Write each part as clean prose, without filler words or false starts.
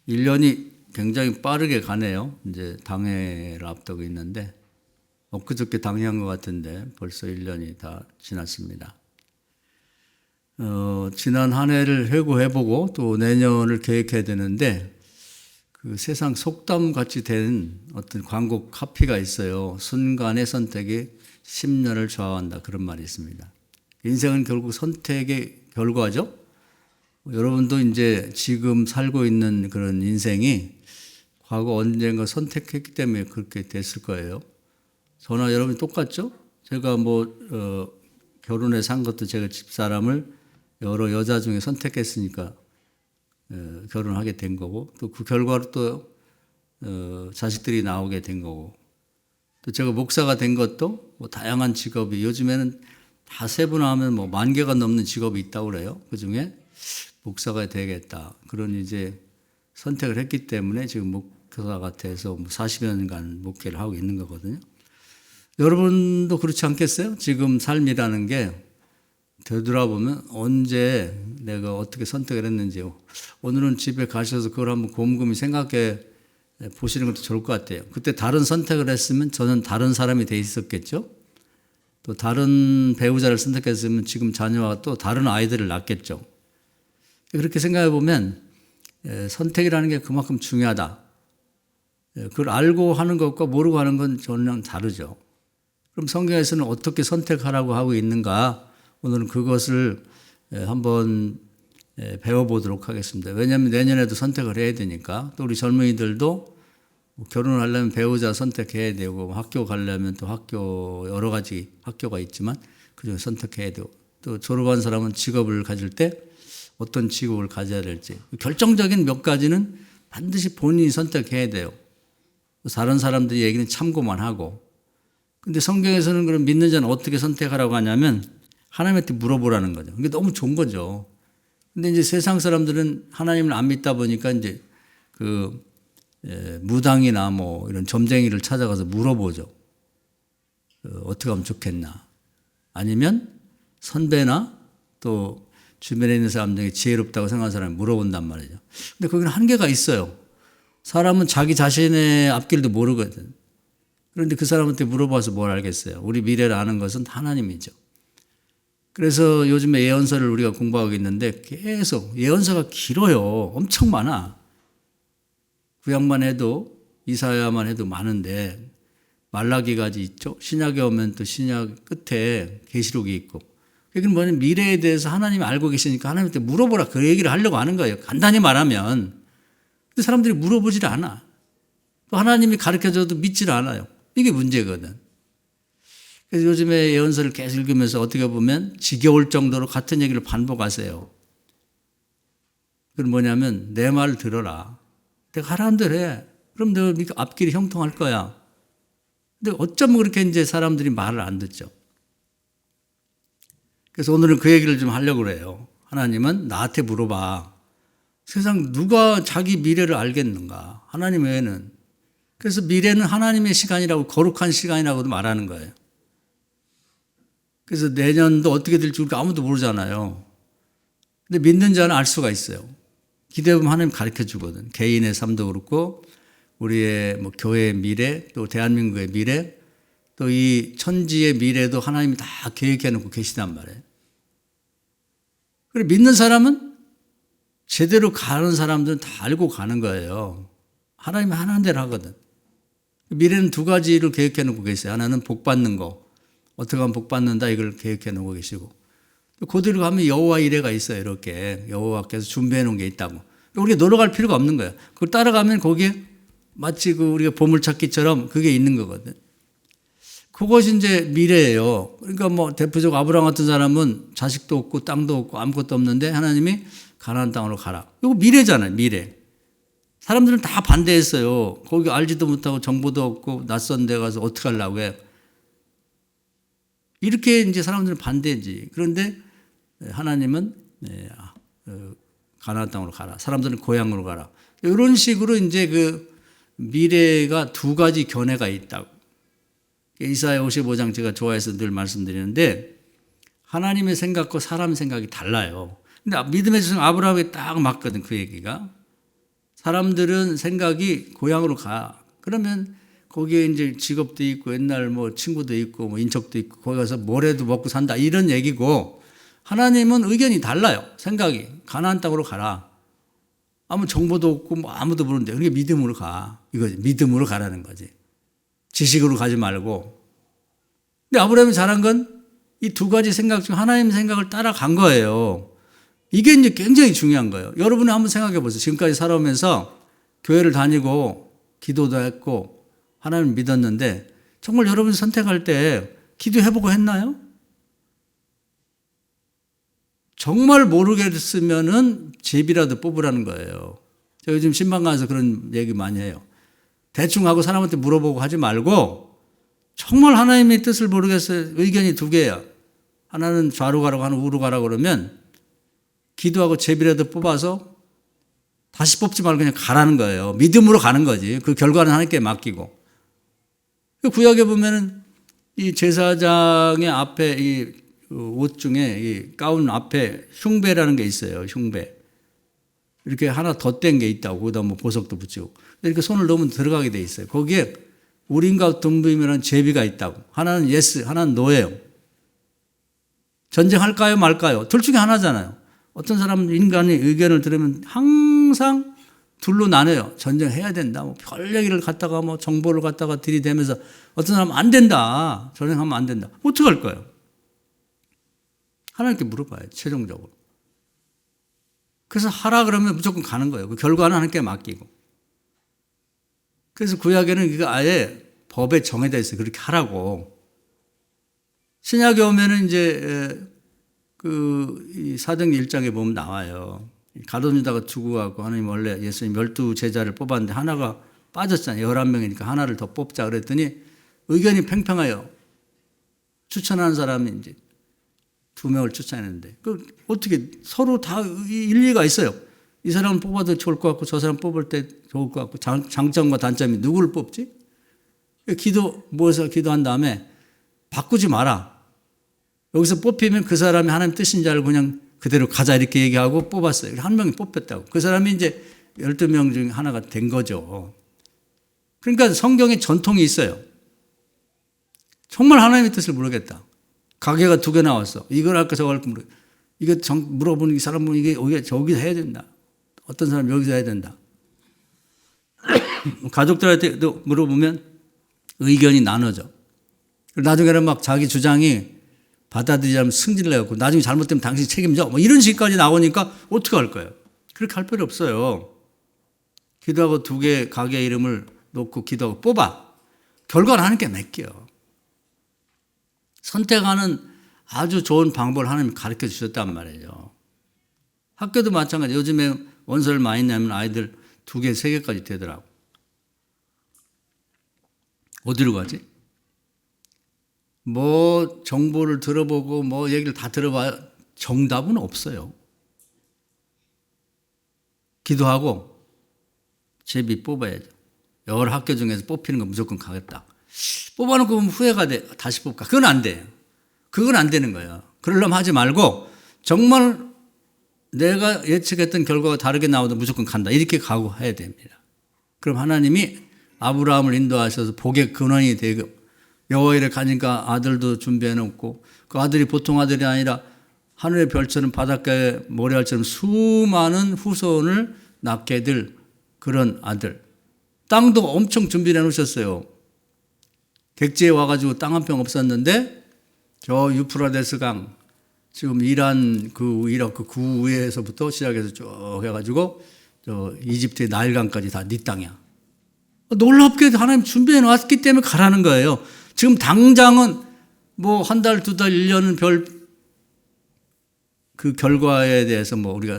1년이 굉장히 빠르게 가네요. 이제 당회를 앞두고 있는데 엊그저께 당회한 것 같은데 벌써 1년이 다 지났습니다. 지난 한 해를 회고해보고 또 내년을 계획해야 되는데 그 세상 속담 같이 된 어떤 광고 카피가 있어요. 순간의 선택이 10년을 좌우한다, 그런 말이 있습니다. 인생은 결국 선택의 결과죠. 여러분도 이제 지금 살고 있는 그런 인생이 과거 언젠가 선택했기 때문에 그렇게 됐을 거예요. 저나 여러분이 똑같죠? 제가 결혼해 산 것도 제가 집사람을 여러 여자 중에 선택했으니까 결혼하게 된 거고, 또 그 결과로 또 자식들이 나오게 된 거고, 또 제가 목사가 된 것도 다양한 직업이, 요즘에는 다 세분화하면 10,000개가 넘는 직업이 있다고 그래요. 그 중에 목사가 되겠다, 그런 이제 선택을 했기 때문에 지금 목사가 돼서 40여 년간 목회를 하고 있는 거거든요. 여러분도 그렇지 않겠어요? 지금 삶이라는 게 되돌아보면 언제 내가 어떻게 선택을 했는지, 오늘은 집에 가셔서 그걸 한번 곰곰이 생각해 보시는 것도 좋을 것 같아요. 그때 다른 선택을 했으면 저는 다른 사람이 돼 있었겠죠? 또 다른 배우자를 선택했으면 지금 자녀와 또 다른 아이들을 낳겠죠. 그렇게 생각해 보면 선택이라는 게 그만큼 중요하다. 그걸 알고 하는 것과 모르고 하는 건 전혀 다르죠. 그럼 성경에서는 어떻게 선택하라고 하고 있는가? 오늘은 그것을 한번 배워보도록 하겠습니다. 왜냐하면 내년에도 선택을 해야 되니까. 또 우리 젊은이들도 결혼을 하려면 배우자 선택해야 되고, 학교 가려면 또 학교, 여러 가지 학교가 있지만 그중에 선택해야 되고, 또 졸업한 사람은 직업을 가질 때 어떤 직업을 가져야 될지, 결정적인 몇 가지는 반드시 본인이 선택해야 돼요. 다른 사람들의 얘기는 참고만 하고. 근데 성경에서는 그럼 믿는 자는 어떻게 선택하라고 하냐면 하나님한테 물어보라는 거죠. 그게 너무 좋은 거죠. 근데 이제 세상 사람들은 하나님을 안 믿다 보니까 이제 무당이나 이런 점쟁이를 찾아가서 물어보죠. 어떻게 하면 좋겠나. 아니면 선배나 또 주변에 있는 사람 중에 지혜롭다고 생각하는 사람이 물어본단 말이죠. 근데 거기는 한계가 있어요. 사람은 자기 자신의 앞길도 모르거든. 그런데 그 사람한테 물어봐서 뭘 알겠어요. 우리 미래를 아는 것은 하나님이죠. 그래서 요즘에 예언서를 우리가 공부하고 있는데 계속 예언서가 길어요. 엄청 많아. 구약만 해도, 이사야만 해도 많은데 말라기까지 있죠. 신약에 오면 또 신약 끝에 계시록이 있고. 그건 뭐냐면 미래에 대해서 하나님이 알고 계시니까 하나님한테 물어보라, 그 얘기를 하려고 하는 거예요. 간단히 말하면. 근데 사람들이 물어보질 않아. 또 하나님이 가르쳐줘도 믿질 않아요. 이게 문제거든. 그래서 요즘에 예언서를 계속 읽으면서 어떻게 보면 지겨울 정도로 같은 얘기를 반복하세요. 그건 뭐냐면 내 말을 들어라. 내가 하라는 대로 해. 그럼 너 앞길이 형통할 거야. 근데 어쩌면 그렇게 이제 사람들이 말을 안 듣죠. 그래서 오늘은 그 얘기를 좀 하려고 그래요. 하나님은 나한테 물어봐. 세상 누가 자기 미래를 알겠는가? 하나님 외에는. 그래서 미래는 하나님의 시간이라고, 거룩한 시간이라고도 말하는 거예요. 그래서 내년도 어떻게 될지 우리가 아무도 모르잖아요. 근데 믿는 자는 알 수가 있어요. 기대보면 하나님 가르쳐 주거든. 개인의 삶도 그렇고, 우리의 교회의 미래, 또 대한민국의 미래, 또 이 천지의 미래도 하나님이 다 계획해 놓고 계시단 말이에요. 그리고 믿는 사람은 제대로 가는 사람들은 다 알고 가는 거예요. 하나님이 하나는 대로 하거든. 미래는 두 가지를 계획해 놓고 계세요. 하나는 복 받는 거. 어떻게 하면 복 받는다, 이걸 계획해 놓고 계시고. 그대로 가면 여호와 이래가 있어요. 이렇게 여호와께서 준비해 놓은 게 있다고. 우리가 놀러 갈 필요가 없는 거예요. 그걸 따라가면 거기에 마치 우리가 보물찾기처럼 그게 있는 거거든. 그것이 이제 미래예요. 그러니까 대표적으로 아브라함 같은 사람은 자식도 없고 땅도 없고 아무것도 없는데 하나님이 가나안 땅으로 가라. 이거 미래잖아요. 미래. 사람들은 다 반대했어요. 거기 알지도 못하고 정보도 없고 낯선 데 가서 어떻게 하려고 해. 이렇게 이제 사람들은 반대지. 그런데 하나님은 가나안 땅으로 가라. 사람들은 고향으로 가라. 이런 식으로 이제 그 미래가 두 가지 견해가 있다고. 이사야 55장 제가 좋아해서 늘 말씀드리는데 하나님의 생각과 사람의 생각이 달라요. 근데 믿음의 조상 아브라함에 딱 맞거든, 그 얘기가. 사람들은 생각이 고향으로 가. 그러면 거기에 이제 직업도 있고 옛날 뭐 친구도 있고 뭐 인척도 있고 거기 가서 뭐래도 먹고 산다 이런 얘기고, 하나님은 의견이 달라요. 생각이 가나안 땅으로 가라. 아무 정보도 없고 뭐 아무도 모르는데 그게 믿음으로 가. 이거지. 믿음으로 가라는 거지. 지식으로 가지 말고. 근데 아브라함이 잘한 건 이 두 가지 생각 중 하나님 생각을 따라간 거예요. 이게 이제 굉장히 중요한 거예요. 여러분이 한번 생각해 보세요. 지금까지 살아오면서 교회를 다니고 기도도 했고 하나님을 믿었는데 정말 여러분이 선택할 때 기도해보고 했나요? 정말 모르겠으면은 제비라도 뽑으라는 거예요. 제가 요즘 신방 가서 그런 얘기 많이 해요. 대충 하고 사람한테 물어보고 하지 말고 정말 하나님의 뜻을 모르겠어요. 의견이 두 개야. 하나는 좌로 가라고 하나는 우로 가라고 그러면 기도하고 제비라도 뽑아서 다시 뽑지 말고 그냥 가라는 거예요. 믿음으로 가는 거지. 그 결과는 하나님께 맡기고. 구약에 보면은 이 제사장의 앞에 이 옷 중에 이 가운 앞에 흉배라는 게 있어요. 흉배. 이렇게 하나 덧댄 게 있다고. 거기다 뭐 보석도 붙이고. 이렇게 손을 넣으면 들어가게 돼 있어요. 거기에 우림과 둠빔이라는 제비가 있다고. 하나는 예스, 하나는 노예요. 전쟁할까요, 말까요? 둘 중에 하나잖아요. 어떤 사람은 인간의 의견을 들으면 항상 둘로 나눠요. 전쟁해야 된다. 뭐 별 얘기를 갖다가 뭐 정보를 갖다가 들이대면서 어떤 사람은 안 된다. 전쟁하면 안 된다. 어떻게 할 거예요? 하나님께 물어봐요. 최종적으로. 그래서 하라 그러면 무조건 가는 거예요. 그 결과는 하나님께 맡기고. 그래서 구약에는 이거 아예 법에 정해져 있어요. 그렇게 하라고. 신약에 오면은 이제 이 사도행 1장에 보면 나와요. 가룟 유다가 두고 가고 하나님 원래 예수님 12 제자를 뽑았는데 하나가 빠졌잖아요. 11명이니까 하나를 더 뽑자 그랬더니 의견이 팽팽해요. 추천하는 사람이 이제 2명을 추천했는데 어떻게 서로 다 일리가 있어요. 이 사람을 뽑아도 좋을 것 같고 저 사람 뽑을 때 좋을 것 같고 장점과 단점이 누구를 뽑지? 모여서 기도한 다음에 바꾸지 마라. 여기서 뽑히면 그 사람이 하나님 뜻인 줄 알고 그냥 그대로 가자 이렇게 얘기하고 뽑았어요. 한 명이 뽑혔다고. 그 사람이 이제 12명 중에 하나가 된 거죠. 그러니까 성경에 전통이 있어요. 정말 하나님의 뜻을 모르겠다. 가게가 2개 나왔어. 이걸 할까 저걸 할까 모르겠다. 이거 물어보는 이 사람은 이게 저기서 해야 된다. 어떤 사람 여기서 해야 된다. 가족들한테도 물어보면 의견이 나눠져. 나중에는 막 자기 주장이 받아들이지 않으면 승질을 내고 나중에 잘못되면 당신이 책임져. 뭐 이런 식까지 나오니까 어떻게 할 거예요? 그렇게 할 필요 없어요. 기도하고 2개 가게 이름을 놓고 기도하고 뽑아. 결과는 하나님께 맡겨. 선택하는 아주 좋은 방법을 하나님이 가르쳐 주셨단 말이에요. 학교도 마찬가지. 요즘에 원서를 많이 내면 아이들 2개, 3개까지 되더라고. 어디로 가지? 뭐 정보를 들어보고 뭐 얘기를 다 들어봐야 정답은 없어요. 기도하고 제비 뽑아야죠. 여러 학교 중에서 뽑히는 거 무조건 가겠다. 뽑아놓고 보면 후회가 돼. 다시 뽑을까? 그건 안 돼요. 그건 안 되는 거예요. 그러려면 하지 말고 정말 내가 예측했던 결과가 다르게 나오도 무조건 간다. 이렇게 각오해야 됩니다. 그럼 하나님이 아브라함을 인도하셔서 복의 근원이 되고 여호와를 가니까 아들도 준비해 놓고 그 아들이 보통 아들이 아니라 하늘의 별처럼 바닷가의 모래알처럼 수많은 후손을 낳게 될 그런 아들. 땅도 엄청 준비해 놓으셨어요. 객지에 와가지고 땅 한 평 없었는데 저 유프라데스 강 지금 이란 이라크 구에서부터 시작해서 쭉 해가지고 저 이집트의 나일강까지 다 네 땅이야. 놀랍게 하나님 준비해 놨기 때문에 가라는 거예요. 지금 당장은 뭐 한 달, 2달, 1년은 별 그 결과에 대해서 뭐 우리가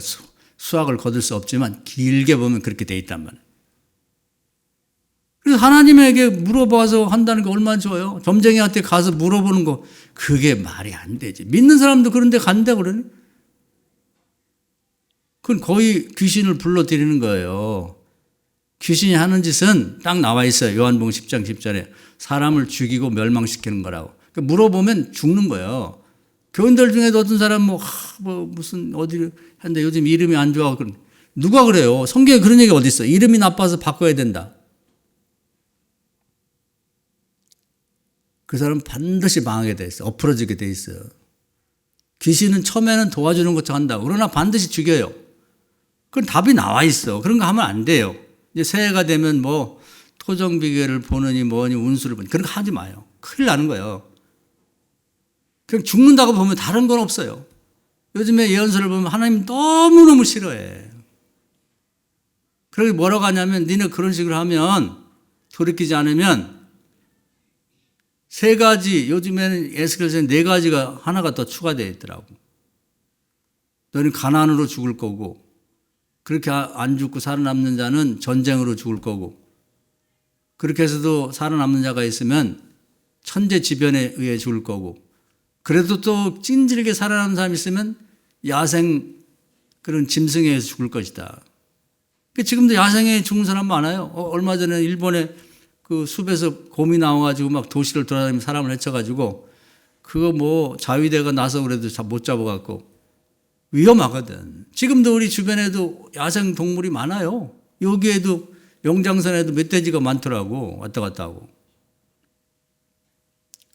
수확을 거둘 수 없지만 길게 보면 그렇게 돼 있단 말이에요. 그래서 하나님에게 물어봐서 한다는 게 얼마나 좋아요. 점쟁이한테 가서 물어보는 거 그게 말이 안 되지. 믿는 사람도 그런 데 간다 그러네. 그건 거의 귀신을 불러들이는 거예요. 귀신이 하는 짓은 딱 나와 있어요. 요한복음 10장 10절에 사람을 죽이고 멸망시키는 거라고. 그러니까 물어보면 죽는 거예요. 교인들 중에도 어떤 사람 무슨 어디를 했는데 요즘 이름이 안 좋아. 누가 그래요? 성경에 그런 얘기 어디 있어? 이름이 나빠서 바꿔야 된다. 그 사람은 반드시 망하게 돼 있어. 엎어지게 돼 있어요. 귀신은 처음에는 도와주는 것처럼 한다. 그러나 반드시 죽여요. 그건 답이 나와 있어. 그런 거 하면 안 돼요. 이제 새해가 되면 뭐 토정비계를 보느니 뭐니 운수를 보니 그런 거 하지 마요. 큰일 나는 거예요. 그냥 죽는다고 보면 다른 건 없어요. 요즘에 예언서를 보면 하나님 너무너무 싫어해. 그러게 뭐라고 하냐면 니네 그런 식으로 하면 돌이키지 않으면 세 가지, 요즘에는 에스겔서에 네 가지가 하나가 더 추가되어 있더라고. 너는 가난으로 죽을 거고, 그렇게 안 죽고 살아남는 자는 전쟁으로 죽을 거고, 그렇게 해서도 살아남는 자가 있으면 천재지변에 의해 죽을 거고, 그래도 또 찐질게 살아남는 사람이 있으면 야생 그런 짐승에 의해서 죽을 것이다. 지금도 야생에 죽는 사람 많아요. 얼마 전에 일본에 그 숲에서 곰이 나와가지고 막 도시를 돌아다니면서 사람을 해쳐가지고 그거 뭐 자위대가 나서 그래도 못 잡아갖고 위험하거든. 지금도 우리 주변에도 야생 동물이 많아요. 여기에도 영장선에도 멧돼지가 많더라고. 왔다 갔다 하고.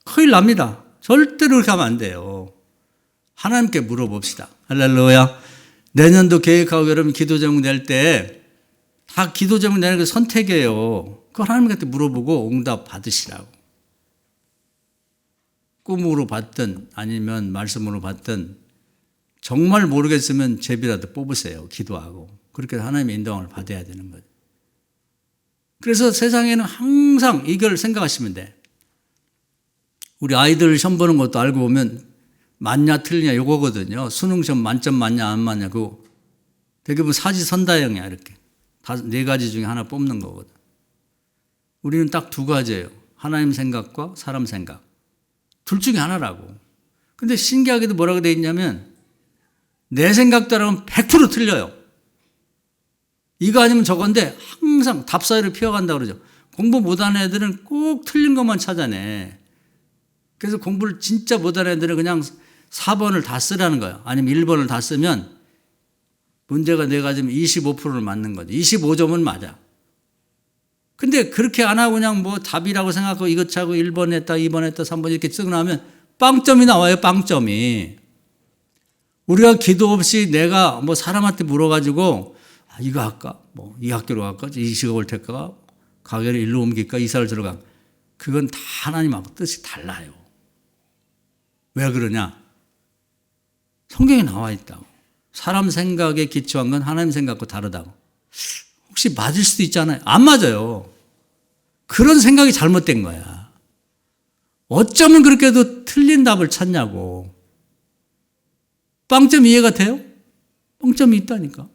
큰일 납니다. 절대로 그렇게 하면 안 돼요. 하나님께 물어봅시다. 할렐루야. 내년도 계획하고 여러분 기도 제목 낼 때 다 기도 제목 내는 게 선택이에요. 그거 하나님한테 물어보고 응답 받으시라고. 꿈으로 받든 아니면 말씀으로 받든 정말 모르겠으면 제비라도 뽑으세요. 기도하고. 그렇게 하나님의 인도함을 받아야 되는 거죠. 그래서 세상에는 항상 이걸 생각하시면 돼. 우리 아이들 시험 보는 것도 알고 보면 맞냐 틀리냐 이거거든요. 수능 시험 만점 맞냐 안 맞냐 그거 대부분 사지선다형이야. 이렇게 네 가지 중에 하나 뽑는 거거든. 우리는 딱 두 가지예요. 하나님 생각과 사람 생각. 둘 중에 하나라고. 근데 신기하게도 뭐라고 돼 있냐면 내 생각대로는 100% 틀려요. 이거 아니면 저건데 항상 답사이를 피워간다고 그러죠. 공부 못하는 애들은 꼭 틀린 것만 찾아내. 그래서 공부를 진짜 못하는 애들은 그냥 4번을 다 쓰라는 거예요. 아니면 1번을 다 쓰면 문제가 네 가지면 25%를 맞는 거죠. 25점은 맞아. 근데 그렇게 안 하고 그냥 뭐 답이라고 생각하고 이것 차고 1번 했다, 2번 했다, 3번 이렇게 쓰고 나면 빵점이 나와요, 빵점이. 우리가 기도 없이 내가 뭐 사람한테 물어가지고 이거 할까? 뭐 이 학교로 갈까? 이 직업을 택할까? 가게를 일로 옮길까? 이사를 들어가. 그건 다 하나님하고 뜻이 달라요. 왜 그러냐? 성경에 나와 있다고. 사람 생각에 기초한 건 하나님 생각과 다르다고. 혹시 맞을 수도 있잖아요. 안 맞아요. 그런 생각이 잘못된 거야. 어쩌면 그렇게도 틀린 답을 찾냐고. 빵점 이해가 돼요? 빵점이 있다니까.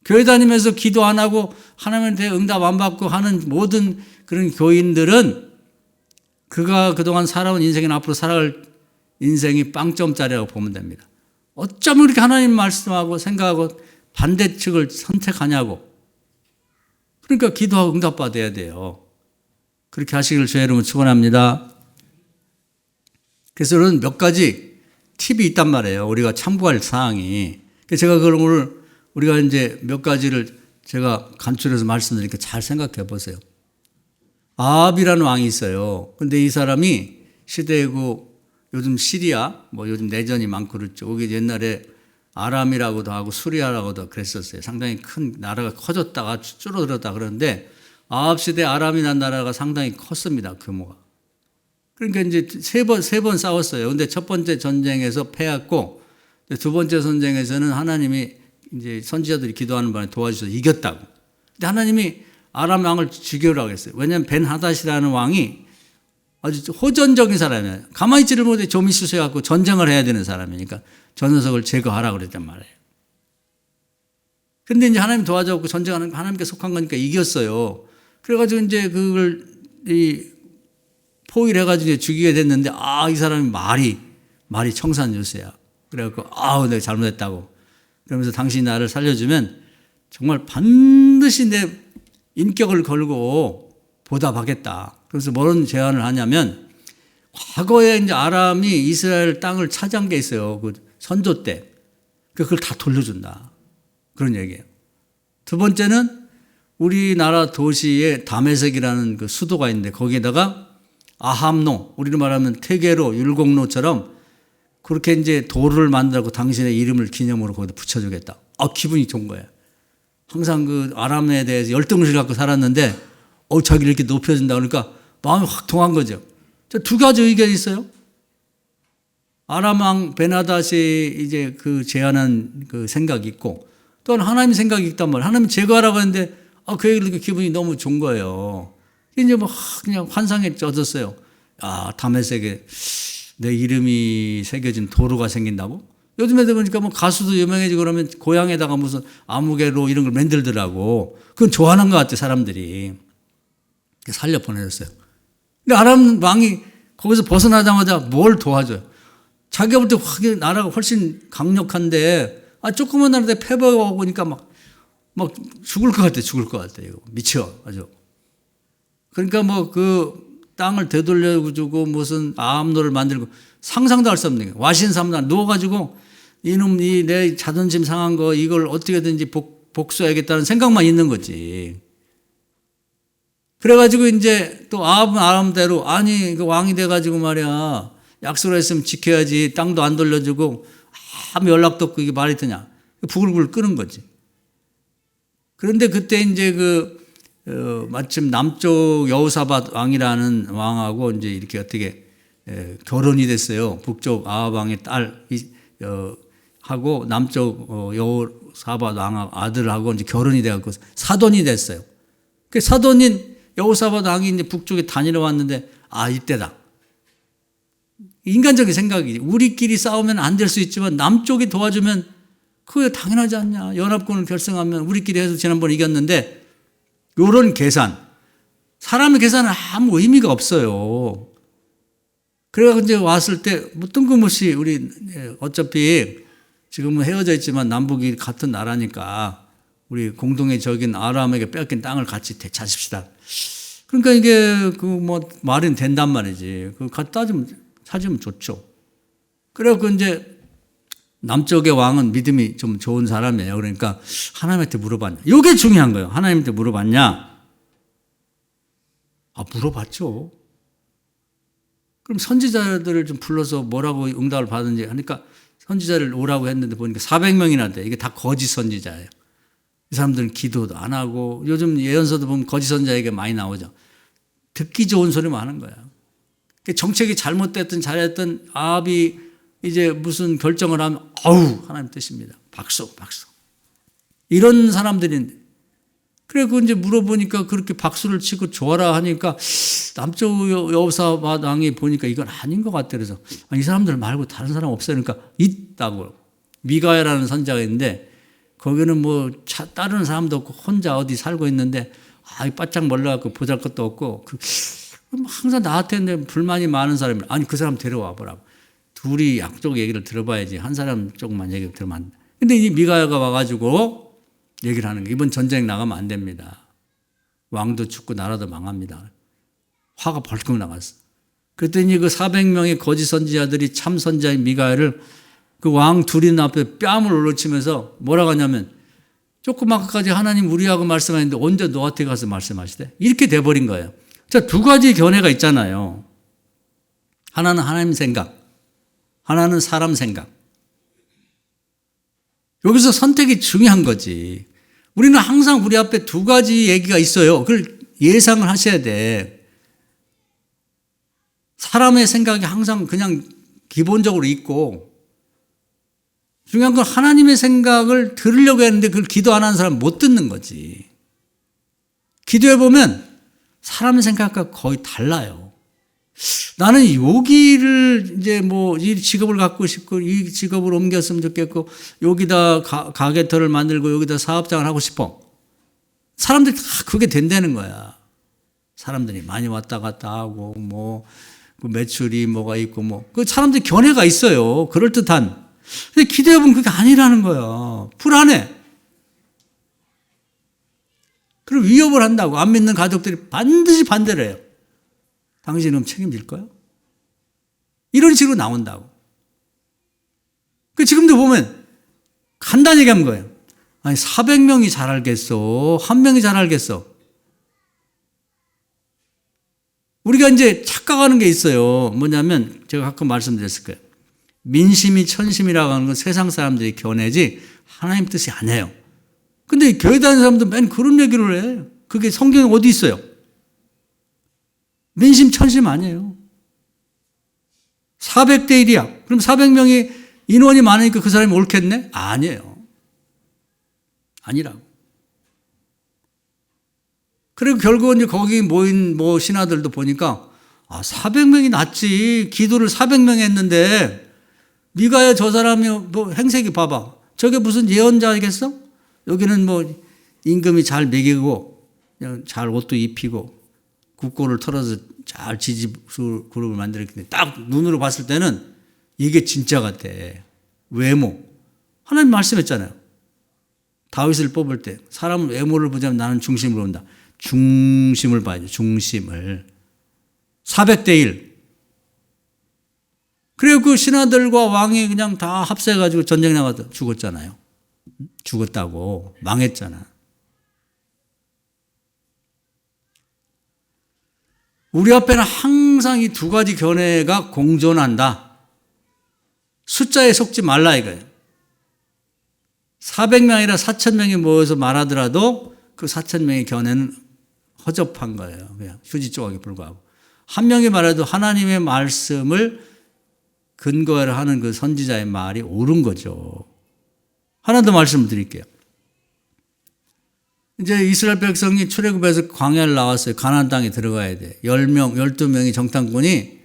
교회 다니면서 기도 안 하고 하나님한테 응답 안 받고 하는 모든 그런 교인들은 그가 그동안 살아온 인생이나 앞으로 살아갈 인생이 빵점짜리라고 보면 됩니다. 어쩌면 그렇게 하나님 말씀하고 생각하고 반대측을 선택하냐고. 그러니까 기도하고 응답받아야 돼요. 그렇게 하시길 주의 이름으로 축원합니다. 그래서 이런 몇 가지 팁이 있단 말이에요. 우리가 참고할 사항이. 제가 그걸 오늘 우리가 이제 몇 가지를 제가 간추려서 말씀드리니까 잘 생각해 보세요. 아합이라는 왕이 있어요. 근데 이 사람이 시대고 요즘 시리아, 뭐 요즘 내전이 많고 그렇죠. 여기 옛날에 아람이라고도 하고 수리아라고도 그랬었어요. 상당히 큰 나라가 커졌다가 줄어들었다 그러는데 아합 시대 아람이라는 나라가 상당히 컸습니다. 규모가. 그러니까 이제 세 번 싸웠어요. 근데 첫 번째 전쟁에서 패했고 두 번째 전쟁에서는 하나님이 이제 선지자들이 기도하는 바에 도와주셔서 이겼다고. 근데 하나님이 아람 왕을 죽이라고 했어요. 왜냐하면 벤하닷이라는 왕이 아주 호전적인 사람이에요. 가만히 있지를 못해 좀 있으셔갖고 전쟁을 해야 되는 사람이니까 저 녀석을 제거하라고 그랬단 말이에요. 근데 이제 하나님 도와줘갖고 전쟁하는 하나님께 속한 거니까 이겼어요. 그래가지고 이제 그걸 포위해가지고 죽이게 됐는데 이 사람이 말이 청산유수야. 그래갖고 내가 잘못했다고. 그러면서 당신이 나를 살려주면 정말 반드시 내 인격을 걸고 보답하겠다. 그래서 뭐런 제안을 하냐면 과거에 이제 아람이 이스라엘 땅을 차지한 게 있어요. 그 선조 때. 그걸 다 돌려준다. 그런 얘기예요. 두 번째는 우리나라 도시에 다메섹이라는 그 수도가 있는데 거기에다가 아함로, 우리로 말하면 태계로, 율곡로처럼 그렇게 이제 도를 만들고 당신의 이름을 기념으로 거기다 붙여주겠다. 기분이 좋은 거예요. 항상 그 아람에 대해서 열등을 갖고 살았는데, 자기를 이렇게 높여준다 그러니까 마음이 확 통한 거죠. 두 가지 의견이 있어요. 아람 왕 베나닷이 이제 그 제안한 그 생각이 있고, 또한 하나님 생각이 있단 말이에요. 하나님 제거하라고 했는데, 그 얘기를 듣고 기분이 너무 좋은 거예요. 이제 뭐 그냥 환상에 젖었어요. 다메섹에 내 이름이 새겨진 도로가 생긴다고? 요즘 애들 보니까 뭐 가수도 유명해지고 그러면 고향에다가 무슨 아무개로 이런 걸 만들더라고. 그건 좋아하는 것 같아, 사람들이. 살려 보내줬어요. 근데 아람 왕이 거기서 벗어나자마자 뭘 도와줘요? 자기가 볼 때 나라가 훨씬 강력한데, 조그만 나라인데 패배가 오니까 막 죽을 것 같아, 죽을 것 같아. 이거 미쳐, 아주. 그러니까 뭐 그 땅을 되돌려주고 무슨 아함로를 만들고 상상도 할 수 없는 거예요. 와신삼단 누워가지고 이놈이 내 자존심 상한 거 이걸 어떻게든지 복수해야겠다는 생각만 있는 거지. 그래가지고 이제 또 아함대로 그 왕이 돼가지고 말이야 약속을 했으면 지켜야지 땅도 안 돌려주고 아무 연락도 없고 이게 말이 되냐. 부글부글 끄는 거지. 그런데 그때 이제 마침 남쪽 여호사밧 왕이라는 왕하고 이제 이렇게 어떻게 결혼이 됐어요. 북쪽 아합 왕의 딸 하고 남쪽 여호사밧 왕 아들하고 이제 결혼이 돼갖고 사돈이 됐어요. 그 사돈인 여호사밧 왕이 이제 북쪽에 다니러 왔는데 이때다. 인간적인 생각이 우리끼리 싸우면 안 될 수 있지만 남쪽이 도와주면 그게 당연하지 않냐. 연합군을 결성하면 우리끼리 해서 지난번에 이겼는데 이런 계산, 사람의 계산은 아무 의미가 없어요. 그래서 이제 왔을 때 뭐 뜬금없이 우리 어차피 지금은 헤어져 있지만 남북이 같은 나라니까 우리 공동의 적인 아람에게 뺏긴 땅을 같이 되찾읍시다. 그러니까 이게 말은 된단 말이지. 갖다 찾으면 좋죠. 그래갖고 이제 남쪽의 왕은 믿음이 좀 좋은 사람이에요. 그러니까 하나님한테 물어봤냐. 이게 중요한 거예요. 하나님한테 물어봤냐. 물어봤죠. 그럼 선지자들을 좀 불러서 뭐라고 응답을 받은지 하니까 선지자를 오라고 했는데 보니까 400명이나 돼. 이게 다 거짓 선지자예요. 이 사람들은 기도도 안 하고 요즘 예언서도 보면 거짓 선지자에게 많이 나오죠. 듣기 좋은 소리만 하는 거야. 정책이 잘못됐든 잘했든 아합이 이제 무슨 결정을 하면 하나님 뜻입니다. 박수. 이런 사람들인데 그래 그 이제 물어보니까 그렇게 박수를 치고 좋아라 하니까 남쪽 여호사밧 왕이 보니까 이건 아닌 것 같아. 그래서 이 사람들 말고 다른 사람 없어요. 그러니까 있다고. 미가야라는 선지자가 있는데 거기는 뭐 따르는 사람도 없고 혼자 어디 살고 있는데 바짝 몰라갖고 보잘것도 없고 항상 나한테 불만이 많은 사람이 그 사람 데려와 보라고. 둘이 양쪽 얘기를 들어봐야지 한 사람 쪽만 얘기를 들으면 안 돼. 근데 이 미가야가 와가지고 얘기를 하는 거예요. 이번 전쟁 나가면 안 됩니다. 왕도 죽고 나라도 망합니다. 화가 벌컥 나갔어. 그랬더니 그 400명의 거짓 선지자들이 참 선지자인 미가야를 그 왕 둘이 앞에 뺨을 올려치면서 뭐라고 하냐면 조금 아까까지 하나님 우리하고 말씀하는데 언제 너한테 가서 말씀하시대? 이렇게 돼버린 거예요. 자, 두 가지 견해가 있잖아요. 하나는 하나님 생각, 하나는 사람 생각. 여기서 선택이 중요한 거지. 우리는 항상 우리 앞에 두 가지 얘기가 있어요. 그걸 예상을 하셔야 돼. 사람의 생각이 항상 그냥 기본적으로 있고 중요한 건 하나님의 생각을 들으려고 했는데 그걸 기도 안 하는 사람은 못 듣는 거지. 기도해보면 사람의 생각과 거의 달라요. 나는 여기를 이제 이 직업을 갖고 싶고 이 직업을 옮겼으면 좋겠고 여기다 가게터를 만들고 여기다 사업장을 하고 싶어. 사람들이 다 그게 된다는 거야. 사람들이 많이 왔다 갔다 하고 그 매출이 뭐가 있고 그 사람들이 견해가 있어요. 그럴듯한. 근데 기도해보면 그게 아니라는 거야. 불안해. 그리고 위협을 한다고. 안 믿는 가족들이 반드시 반대를 해요. 당신은 책임질 거야? 이런 식으로 나온다고. 지금도 보면 간단히 얘기하는 거예요. 아니 400명이 잘 알겠어? 한 명이 잘 알겠어? 우리가 이제 착각하는 게 있어요. 뭐냐면 제가 가끔 말씀드렸을 거예요. 민심이 천심이라고 하는 건 세상 사람들이 견해지 하나님 뜻이 아니에요. 근데 교회 다니는 사람도 맨 그런 얘기를 해. 그게 성경에 어디 있어요? 민심 천심 아니에요. 400대 1이야. 그럼 400명이 인원이 많으니까 그 사람이 옳겠네? 아니에요. 아니라고. 그리고 결국은 이제 거기 모인 신하들도 보니까 400명이 낫지. 기도를 400명 했는데 미가야 저 사람이 행색이 봐봐. 저게 무슨 예언자이겠어? 여기는 임금이 잘 먹이고 그냥 잘 옷도 입히고 국고를 털어서 잘 지지 그룹을 만들었는데 딱 눈으로 봤을 때는 이게 진짜 같아. 외모. 하나님 말씀했잖아요. 다윗을 뽑을 때 사람은 외모를 보자면 나는 중심으로 온다. 중심을 봐야죠. 중심을. 400대 1. 그리고 그 신하들과 왕이 그냥 다 합세해가지고 전쟁 나가서 죽었잖아요. 죽었다고. 망했잖아. 우리 앞에는 항상 이 두 가지 견해가 공존한다. 숫자에 속지 말라 이거예요. 400명이나 4,000명이 모여서 말하더라도 그 4,000명의 견해는 허접한 거예요. 그냥 휴지 조각에 불과하고. 한 명이 말해도 하나님의 말씀을 근거로 하는 그 선지자의 말이 옳은 거죠. 하나 더 말씀을 드릴게요. 이제 이스라엘 백성이 출애굽해서 광야를 나왔어요. 가나안 땅에 들어가야 돼. 10명, 12명이 정탐꾼이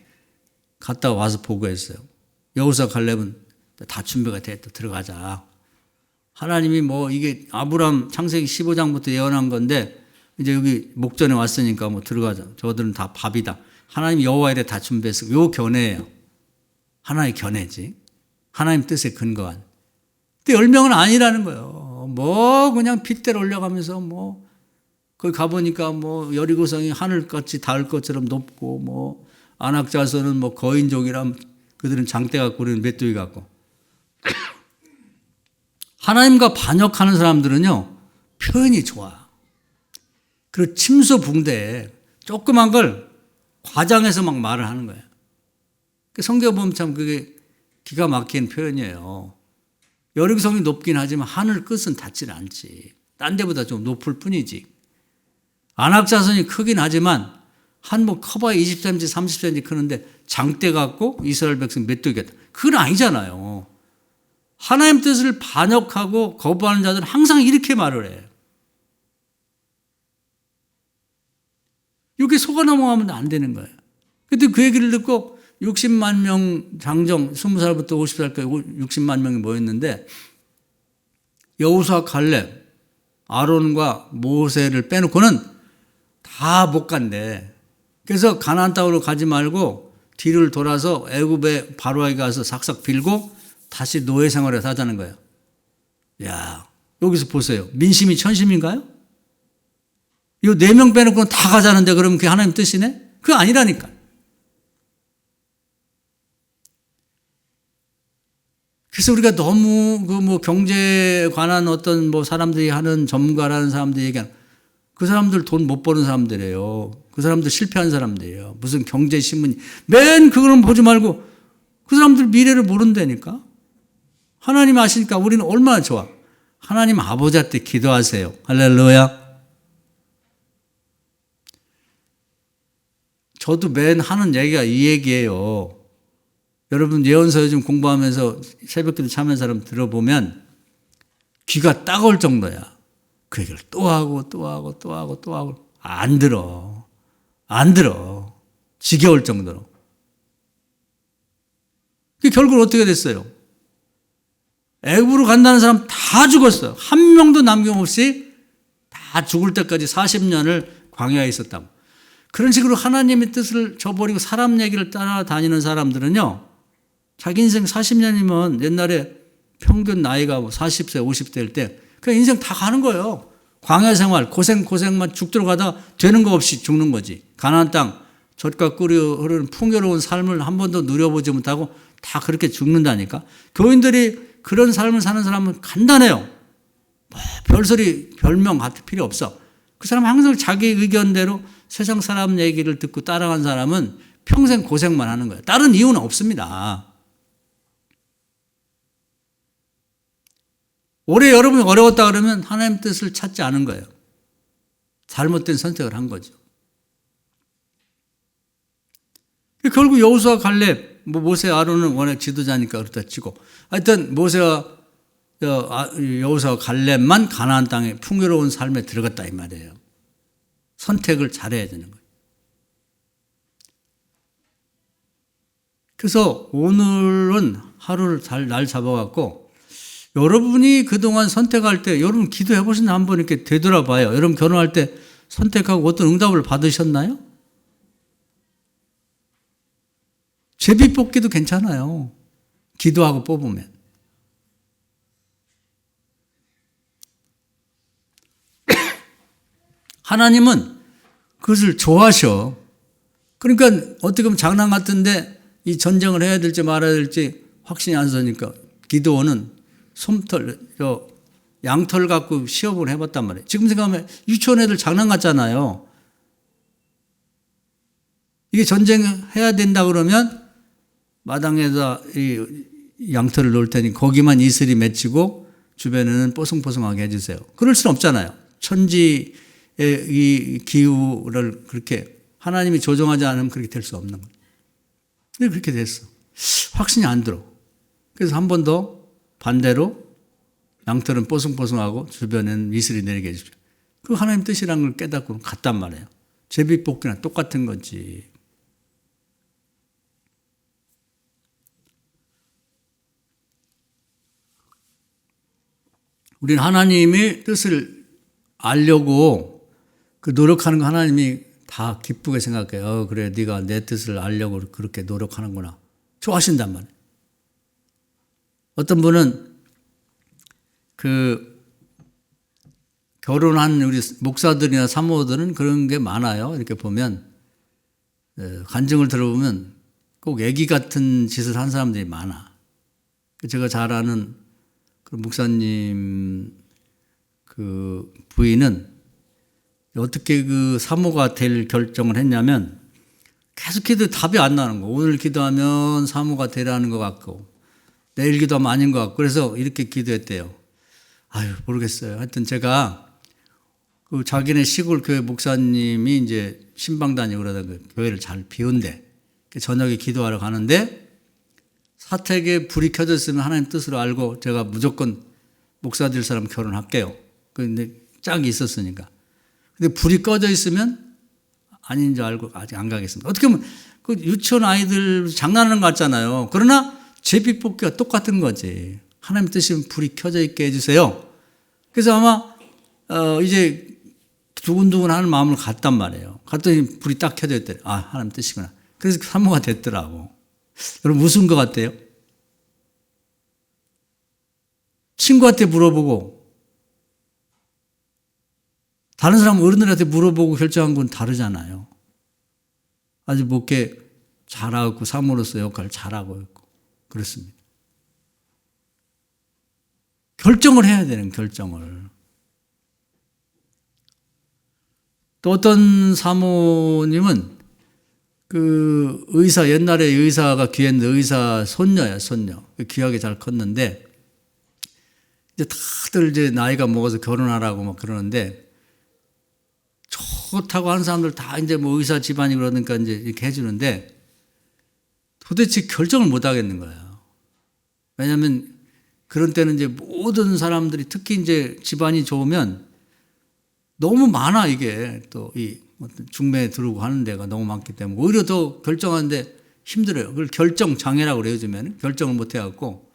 갔다 와서 보고했어요. 여호수아 갈렙은 다 준비가 됐다. 들어가자. 하나님이 이게 아브람 창세기 15장부터 예언한 건데 이제 여기 목전에 왔으니까 들어가자. 저들은 다 밥이다. 하나님 여호와 이래 다 준비했어. 요 견해예요. 하나의 견해지. 하나님 뜻에 근거한. 근데 10명은 아니라는 거예요. 그냥 핏대를 올려가면서 거기 가보니까 여리고성이 하늘같이 닿을 것처럼 높고 안악자손은 거인족이라 그들은 장대 갖고 우리는 메뚜기 갖고. 하나님과 반역하는 사람들은요 표현이 좋아. 그리고 침소붕대에 조그만 걸 과장해서 막 말을 하는 거예요. 성경 보면 참 그게 기가 막힌 표현이에요. 여리고성이 높긴 하지만 하늘 끝은 닿질 않지. 딴 데보다 좀 높을 뿐이지. 안악자손이 크긴 하지만 커봐야 20cm, 30cm 크는데 장대 갖고 이스라엘 백성 메뚜기 같다. 그건 아니잖아요. 하나님 뜻을 반역하고 거부하는 자들은 항상 이렇게 말을 해. 이렇게 속아 넘어가면 안 되는 거예요. 근데 그 얘기를 듣고 60만 명 장정, 20살부터 50살까지 60만 명이 모였는데 여호수아 갈렙, 아론과 모세를 빼놓고는 다 못 간대. 그래서 가나안 땅으로 가지 말고 뒤를 돌아서 애굽의 바로에게 가서 삭삭 빌고 다시 노예 생활을 하자는 거예요. 야, 여기서 보세요. 민심이 천심인가요? 이 4명 빼놓고는 다 가자는데 그러면 그게 하나님 뜻이네? 그거 아니라니까. 그래서 우리가 너무 경제에 관한 어떤 사람들이 하는 전문가라는 사람들이 얘기하는 그 사람들 돈 못 버는 사람들이에요. 그 사람들 실패한 사람들이에요. 무슨 경제신문이 맨 그거는 보지 말고 그 사람들 미래를 모른다니까. 하나님 아시니까 우리는 얼마나 좋아. 하나님 아버지한테 기도하세요. 할렐루야. 저도 맨 하는 얘기가 이 얘기예요. 여러분 예언서 요즘 공부하면서 새벽기도 참여한 사람 들어보면 귀가 따가울 정도야. 그 얘기를 또 하고 안 들어. 지겨울 정도로. 결국은 어떻게 됐어요? 애굽으로 간다는 사람 다 죽었어요. 한 명도 남김없이 다 죽을 때까지 40년을 광야에 있었다고. 그런 식으로 하나님의 뜻을 저버리고 사람 얘기를 따라다니는 사람들은요. 자기 인생 40년이면 옛날에 평균 나이가 40세, 50대일 때 그냥 인생 다 가는 거예요. 광야 생활, 고생만 죽도록 가다가 되는 거 없이 죽는 거지. 가나안 땅, 젖과 꿀이 흐르는 풍요로운 삶을 한 번도 누려보지 못하고 다 그렇게 죽는다니까. 교인들이 그런 삶을 사는 사람은 간단해요. 별소리 별명 같을 필요 없어. 그 사람 항상 자기 의견대로 세상 사람 얘기를 듣고 따라간 사람은 평생 고생만 하는 거예요. 다른 이유는 없습니다. 올해 여러분이 어려웠다 그러면 하나님 뜻을 찾지 않은 거예요. 잘못된 선택을 한 거죠. 결국 여호수아 갈렙, 모세 아론은 워낙 지도자니까 그렇다 치고 하여튼 모세와 여호수아 갈렙만 가나안 땅에 풍요로운 삶에 들어갔다 이 말이에요. 선택을 잘해야 되는 거예요. 그래서 오늘은 하루를 날 잡아갖고 여러분이 그동안 선택할 때 여러분 기도해 보시나 한번 이렇게 되돌아봐요. 여러분 결혼할 때 선택하고 어떤 응답을 받으셨나요? 제비 뽑기도 괜찮아요. 기도하고 뽑으면. 하나님은 그것을 좋아하셔. 그러니까 어떻게 보면 장난 같은데 이 전쟁을 해야 될지 말아야 될지 확신이 안 서니까 기드온은 양털 갖고 시험을 해봤단 말이에요. 지금 생각하면 유치원 애들 장난 같잖아요. 이게 전쟁해야 된다 그러면 마당에다 이 양털을 놓을 테니 거기만 이슬이 맺히고 주변에는 뽀송뽀송하게 해주세요. 그럴 수는 없잖아요. 천지의 이 기후를 그렇게 하나님이 조정하지 않으면 그렇게 될 수 없는 거예요. 근데 그렇게 됐어. 확신이 안 들어. 그래서 한 번 더 반대로 양털은 뽀송뽀송하고 주변에는 이슬이 내리게 해주죠. 그 하나님 뜻이라는 걸 깨닫고 갔단 말이에요. 제비뽑기나 똑같은 거지. 우리는 하나님의 뜻을 알려고 그 노력하는 거 하나님이 다 기쁘게 생각해요. 그래, 네가 내 뜻을 알려고 그렇게 노력하는구나. 좋아하신단 말이에요. 어떤 분은 그 결혼한 우리 목사들이나 사모들은 그런 게 많아요. 이렇게 보면 간증을 들어보면 꼭 애기 같은 짓을 한 사람들이 많아. 제가 잘 아는 그 목사님 그 부인은 어떻게 그 사모가 될 결정을 했냐면 계속 기도해 답이 안 나는 거. 오늘 기도하면 사모가 되라는 것 같고 내일 기도하면 아닌 것 같고 그래서 이렇게 기도했대요. 아유 모르겠어요. 하여튼 제가 그 자기네 시골 교회 목사님이 이제 신방 다니고 그러다 그 교회를 잘 비운대. 저녁에 기도하러 가는데 사택에 불이 켜져 있으면 하나님 뜻으로 알고 제가 무조건 목사 될 사람 결혼할게요. 근데 짝이 있었으니까. 근데 불이 꺼져 있으면 아닌 줄 알고 아직 안 가겠습니다. 어떻게 보면 그 유치원 아이들 장난하는 것 같잖아요. 그러나 제비뽑기가 똑같은 거지. 하나님 뜻이면 불이 켜져 있게 해주세요. 그래서 아마 이제 두근두근 하는 마음을 갖단 말이에요. 갔더니 불이 딱 켜져 있더래. 아 하나님 뜻이구나. 그래서 사모가 됐더라고. 여러분 무슨 것 같아요? 친구한테 물어보고 다른 사람 어른들한테 물어보고 결정한 건 다르잖아요. 아주 목회 잘하고 사모로서 역할을 잘하고 있고 그렇습니다. 결정을 해야 되는 결정을. 또 어떤 사모님은 그 의사 옛날에 의사가 귀했는데 의사 손녀야 손녀. 귀하게 잘 컸는데 이제 다들 이제 나이가 먹어서 결혼하라고 막 그러는데 좋다고 하는 사람들 다 이제 뭐 의사 집안이 그러니까 이제 이렇게 해주는데 도대체 결정을 못 하겠는 거예요. 왜냐하면 그런 때는 이제 모든 사람들이 특히 이제 집안이 좋으면 너무 많아 이게 또 이 중매에 들어오고 하는 데가 너무 많기 때문에 오히려 더 결정하는데 힘들어요. 그걸 결정 장애라고 그래요. 요즘에는 결정을 못 해갖고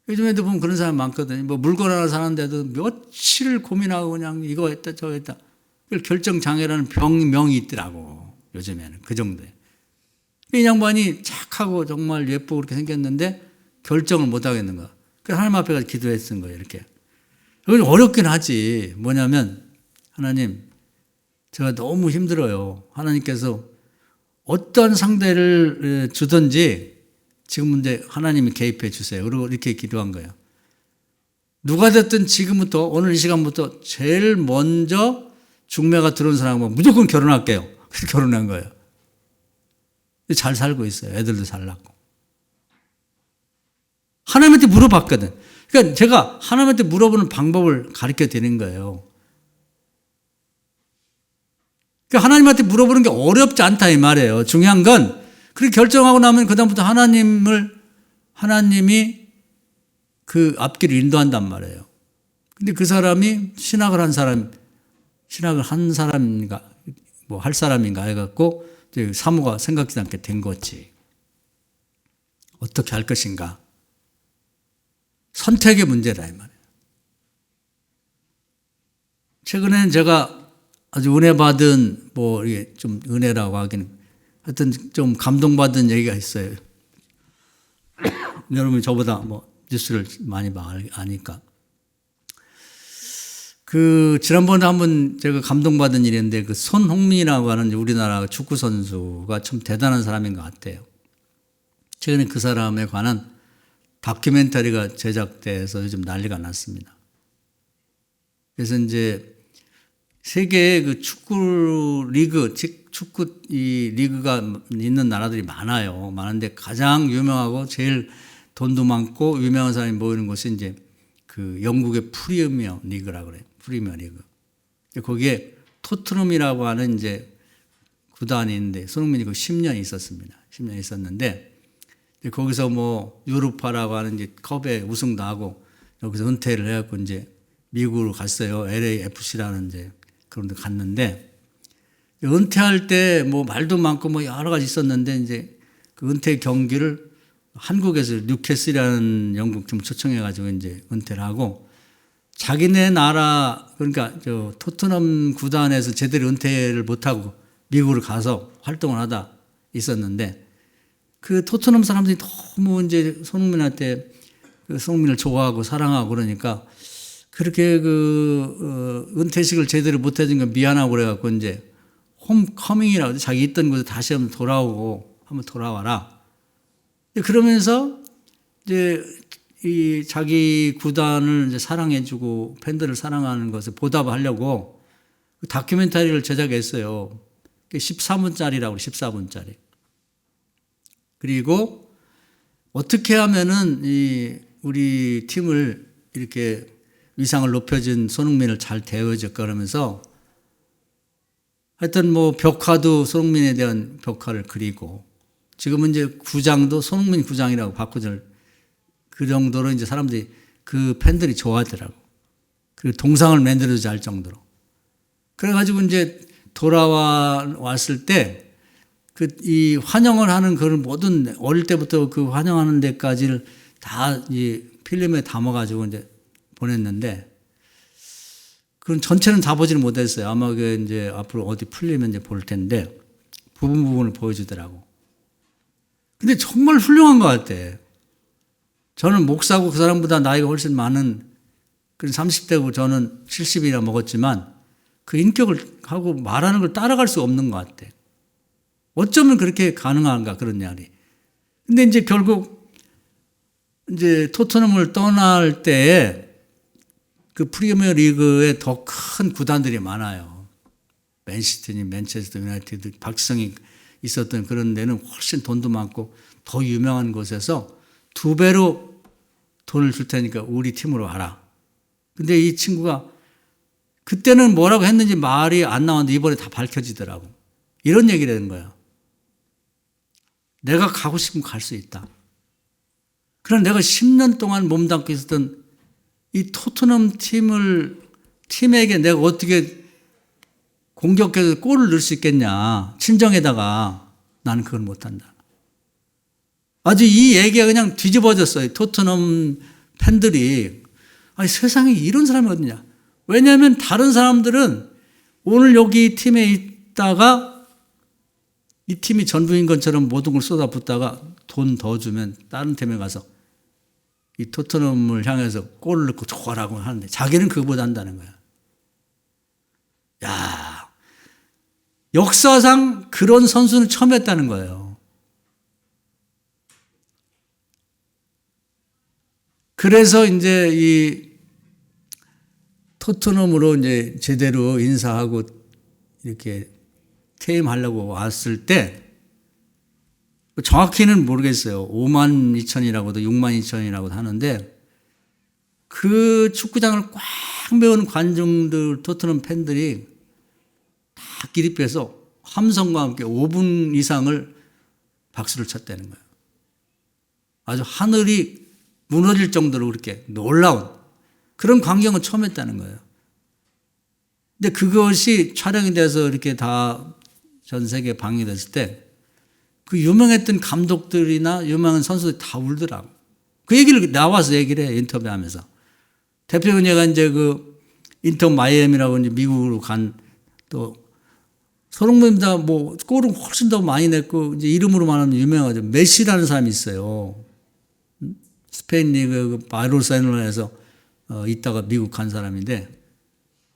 요즘에도 보면 그런 사람 많거든요. 뭐 물건 하나 사는데도 며칠 고민하고 그냥 이거 했다 저거 했다. 그걸 결정 장애라는 병명이 있더라고. 요즘에는 그 정도에. 이 양반이 착하고 정말 예쁘고 그렇게 생겼는데 결정을 못 하겠는 거야. 그래서 하나님 앞에 가서 기도했던 거예요. 이렇게. 그건 어렵긴 하지. 뭐냐면 하나님 제가 너무 힘들어요. 하나님께서 어떤 상대를 주든지 지금 문제 하나님이 개입해 주세요. 그리고 이렇게 기도한 거예요. 누가 됐든 지금부터 오늘 이 시간부터 제일 먼저 중매가 들어온 사람하고 무조건 결혼할게요. 그래서 결혼한 거예요. 잘 살고 있어요. 애들도 잘 낳고. 하나님한테 물어봤거든. 그러니까 제가 하나님한테 물어보는 방법을 가르쳐 드리는 거예요. 그러니까 하나님한테 물어보는 게 어렵지 않다 이 말이에요. 중요한 건 그렇게 결정하고 나면 그다음부터 하나님이 그 앞길을 인도한단 말이에요. 근데 그 사람이 신학을 한 사람인가, 뭐 할 사람인가 해갖고 이제 사모가 생각지 않게 된 거지. 어떻게 할 것인가. 선택의 문제다 이 말이에요. 최근에는 제가 아주 은혜 받은 뭐 이게 좀 은혜라고 하기는 하여튼 좀 감동받은 얘기가 있어요. 여러분이 저보다 뭐 뉴스를 많이 아니까. 지난번에 한번 제가 감동받은 일인데 손흥민이라고 하는 우리나라 축구 선수가 참 대단한 사람인 것 같아요. 최근에 그 사람에 관한 다큐멘터리가 제작돼서 요즘 난리가 났습니다. 그래서 이제 세계의 그 축구 이 리그가 있는 나라들이 많아요. 많은데 가장 유명하고 제일 돈도 많고 유명한 사람이 모이는 곳이 이제 그 영국의 프리미어 리그라고 그래요. 프리미어 리그. 거기에 토트넘이라고 하는 이제 구단이 있는데 손흥민이 그 10년 있었습니다. 10년 있었는데 거기서 뭐 유로파라고 하는 이제 컵에 우승도 하고 여기서 은퇴를 해갖고 이제 미국으로 갔어요. LAFC라는 이제 그런 데 갔는데 은퇴할 때 뭐 말도 많고 뭐 여러 가지 있었는데 이제 그 은퇴 경기를 한국에서 뉴캐슬이라는 영국 팀을 초청해가지고 이제 은퇴를 하고 자기네 나라 그러니까 저 토트넘 구단에서 제대로 은퇴를 못하고 미국으로 가서 활동을 하다 있었는데 그 토트넘 사람들이 너무 이제 손흥민한테 손흥민을 좋아하고 사랑하고 그러니까 그렇게 은퇴식을 제대로 못 해준 건 미안하고 그래갖고 이제 홈커밍이라고 자기 있던 곳에 다시 한번 돌아와라. 그러면서 이제 이 자기 구단을 이제 사랑해주고 팬들을 사랑하는 것을 보답하려고 다큐멘터리를 제작했어요. 14분짜리라고 14분짜리. 그리고 어떻게 하면은 우리 팀을 이렇게 위상을 높여준 손흥민을 잘 대해줄까 그러면서 하여튼 뭐 벽화도 손흥민에 대한 벽화를 그리고 지금은 이제 구장도 손흥민 구장이라고 바꾸질 그 정도로 이제 사람들이 그 팬들이 좋아하더라고. 그리고 동상을 만들어주자 할 정도로. 그래가지고 이제 돌아왔을 때 이 환영을 하는 그런 모든 어릴 때부터 그 환영하는 데까지를 다 이 필름에 담아가지고 이제 보냈는데 그건 전체는 다 보지는 못했어요. 아마 그 이제 앞으로 어디 풀리면 이제 볼 텐데 부분을 보여주더라고. 근데 정말 훌륭한 것 같아. 저는 목사고 그 사람보다 나이가 훨씬 많은 30대고 저는 70이나 먹었지만 그 인격을 하고 말하는 걸 따라갈 수 없는 것 같아. 어쩌면 그렇게 가능한가 그런 말이. 근데 이제 결국 이제 토트넘을 떠날 때에 그 프리미어 리그에 더 큰 구단들이 많아요. 맨시티니 맨체스터 유나이티드 박지성이 있었던 그런 데는 훨씬 돈도 많고 더 유명한 곳에서 2배로 돈을 줄 테니까 우리 팀으로 와라. 근데 이 친구가 그때는 뭐라고 했는지 말이 안 나왔는데 이번에 다 밝혀지더라고. 이런 얘기를 하는 거야. 내가 가고 싶으면 갈 수 있다. 그럼 내가 10년 동안 몸담고 있었던 이 토트넘 팀에게 내가 어떻게 공격해서 골을 넣을 수 있겠냐. 친정에다가 나는 그걸 못한다. 아주 이 얘기가 그냥 뒤집어졌어요. 토트넘 팬들이. 아니 세상에 이런 사람이 어딨냐. 왜냐하면 다른 사람들은 오늘 여기 팀에 있다가 이 팀이 전부인 것처럼 모든 걸 쏟아붓다가 돈 더 주면 다른 팀에 가서 이 토트넘을 향해서 골을 넣고 좋아라고 하는데 자기는 그거보다 한다는 거야. 야, 역사상 그런 선수는 처음 했다는 거예요. 그래서 이제 토트넘으로 이제 제대로 인사하고 이렇게 퇴임하려고 왔을 때 정확히는 모르겠어요. 5만 2천이라고도 6만 2천이라고도 하는데 그 축구장을 꽉 메운 관중들, 토트넘 팬들이 다 기립해서 함성과 함께 5분 이상을 박수를 쳤다는 거예요. 아주 하늘이 무너질 정도로 그렇게 놀라운 그런 광경을 처음 했다는 거예요. 근데 그것이 촬영이 돼서 이렇게 다 전 세계에 방영됐을 때 그 유명했던 감독들이나 유명한 선수들이 다 울더라고. 그 얘기를 나와서 얘기를 해, 인터뷰하면서. 대표님이 이제 그 인터 마이애미라고 이제 미국으로 간 또 손흥민 다 뭐 골은 훨씬 더 많이 냈고 이제 이름으로 말하면 유명하죠. 메시라는 사람이 있어요. 스페인 리그 바르셀로나에서 있다가 미국 간 사람인데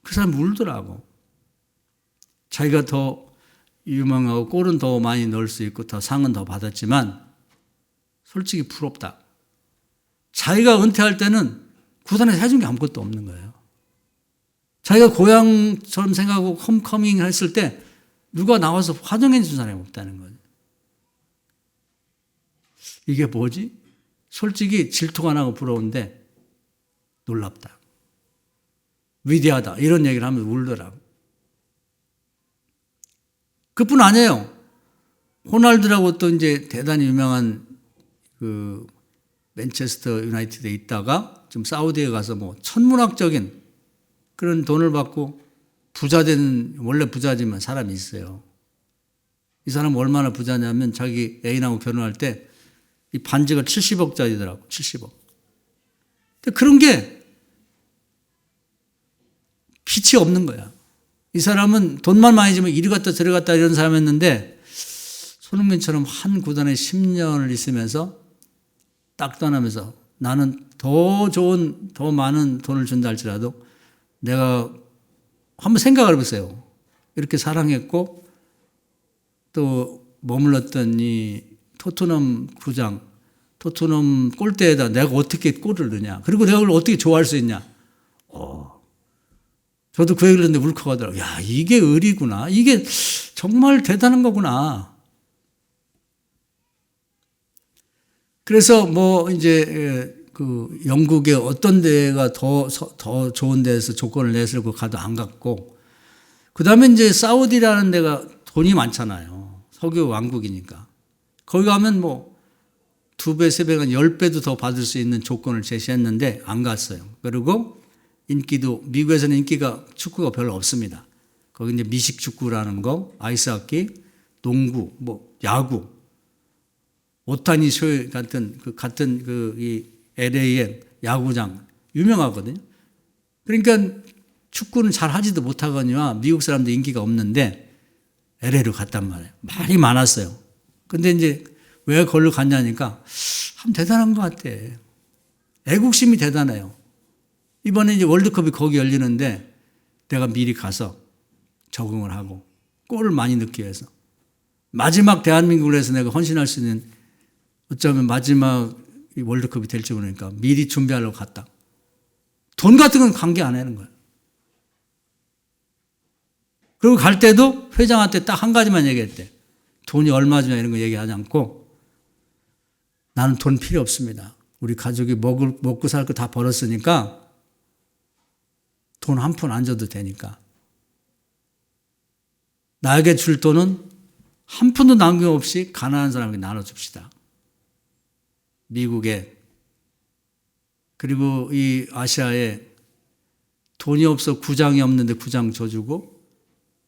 그 사람이 울더라고. 자기가 더 유명하고 골은 더 많이 넣을 수 있고 더 상은 더 받았지만 솔직히 부럽다. 자기가 은퇴할 때는 구단에서 해준 게 아무것도 없는 거예요. 자기가 고향처럼 생각하고 홈커밍 했을 때 누가 나와서 화정해 준 사람이 없다는 거예요. 이게 뭐지? 솔직히 질투가 나고 부러운데 놀랍다. 위대하다. 이런 얘기를 하면 울더라고. 그뿐 아니에요. 호날두라고 또 이제 대단히 유명한 그 맨체스터 유나이티드에 있다가 좀 사우디에 가서 뭐 천문학적인 그런 돈을 받고 부자 된, 원래 부자지만 사람이 있어요. 이 사람은 얼마나 부자냐면 자기 애인하고 결혼할 때 이 반지가 70억짜리더라고, 70억. 근데 그런 게 빛이 없는 거야. 이 사람은 돈만 많이 주면 이리 갔다 저리 갔다 이런 사람이었는데 손흥민처럼 한 구단에 10년을 있으면서 딱 떠나면서 나는 더 좋은, 더 많은 돈을 준다 할지라도 내가 한번 생각을 해보세요. 이렇게 사랑했고 또 머물렀던 이 토트넘 구장, 토트넘 골대에다 내가 어떻게 골을 넣냐. 그리고 내가 그걸 어떻게 좋아할 수 있냐. 저도 그 얘기를 했는데 울컥하더라고요. 야, 이게 의리구나. 이게 정말 대단한 거구나. 그래서 뭐 이제 그 영국의 어떤 데가 더 좋은 데에서 조건을 내세우고 가도 안 갔고, 그 다음에 이제 사우디라는 데가 돈이 많잖아요. 석유 왕국이니까. 거기 가면 뭐 2배, 3배가 10배도 더 받을 수 있는 조건을 제시했는데 안 갔어요. 그리고 인기도, 미국에서는 인기가 축구가 별로 없습니다. 거기 이제 미식 축구라는 거, 아이스하키, 농구, 뭐 야구, 오타니 쇼 같은 이 LA의 야구장 유명하거든요. 그러니까 축구는 잘 하지도 못하거니와 미국 사람도 인기가 없는데 LA로 갔단 말이에요. 말이 많았어요. 근데 이제 왜 거기로 갔냐니까 참 대단한 것 같아. 애국심이 대단해요. 이번에 이제 월드컵이 거기 열리는데 내가 미리 가서 적응을 하고 골을 많이 넣기 위해서 마지막 대한민국을 해서 내가 헌신할 수 있는 어쩌면 마지막 월드컵이 될지 모르니까 미리 준비하려고 갔다. 돈 같은 건 관계 안 하는 거예요. 그리고 갈 때도 회장한테 딱 한 가지만 얘기했대. 돈이 얼마 주냐 이런 거 얘기하지 않고 나는 돈 필요 없습니다. 우리 가족이 먹고 살 거 다 벌었으니까 돈 한 푼 안 줘도 되니까. 나에게 줄 돈은 한 푼도 남김없이 가난한 사람에게 나눠줍시다. 미국에 그리고 이 아시아에 돈이 없어 구장이 없는데 구장 줘주고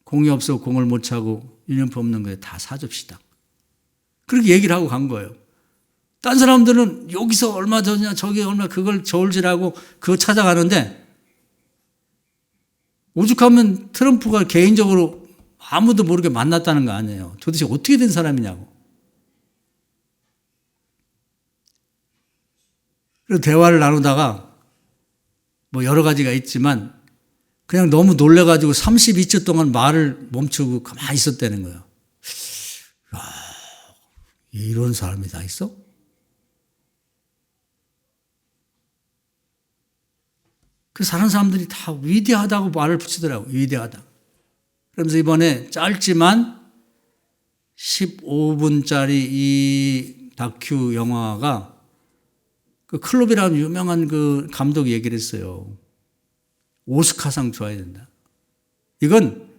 공이 없어 공을 못 차고 유니폼 없는 거에 다 사줍시다. 그렇게 얘기를 하고 간 거예요. 딴 사람들은 여기서 얼마 줬냐 저기 얼마 그걸 저울질하고 그거 찾아가는데 오죽하면 트럼프가 개인적으로 아무도 모르게 만났다는 거 아니에요. 도대체 어떻게 된 사람이냐고. 그리고 대화를 나누다가 뭐 여러 가지가 있지만 그냥 너무 놀래가지고 32초 동안 말을 멈추고 가만히 있었다는 거예요. 야, 이런 사람이 다 있어? 그 사는 사람들이 다 위대하다고 말을 붙이더라고요. 위대하다. 그러면서 이번에 짧지만 15분짜리 이 다큐 영화가 그 클롭이라는 유명한 그 감독이 얘기를 했어요. 오스카상 줘야 된다. 이건